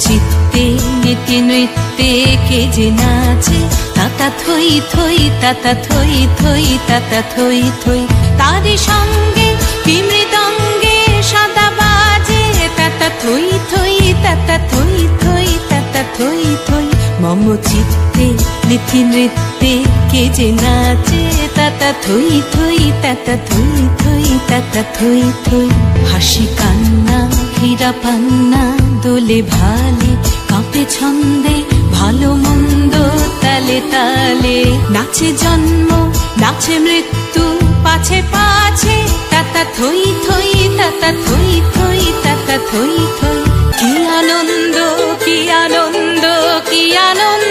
চিত্তে নীতি নৃত্যে কে যে নাচে, তাতা থই থই তাতা থই থই তাতা থই থই। তারি সঙ্গে কি মৃদঙ্গে সদা বাজে, তাতা থই থই তাতা থই থই তাতা থই থই। মম চিত্তে নীতি নৃত্যে কে যে নাচে, তাতা থই থই তাতা থই থই তাতা থই থই। হাসি কান্না হীরা পান্না দোলে ভালে, কাঁপে ছন্দে ভালো মন্দ তালে তালে। নাচে জন্ম নাচে মৃত্যু পাছে পাছে, তাতা থই থই তাতা থই থই তাতা থই থই। কি আনন্দ কি আনন্দ কি আনন্দ।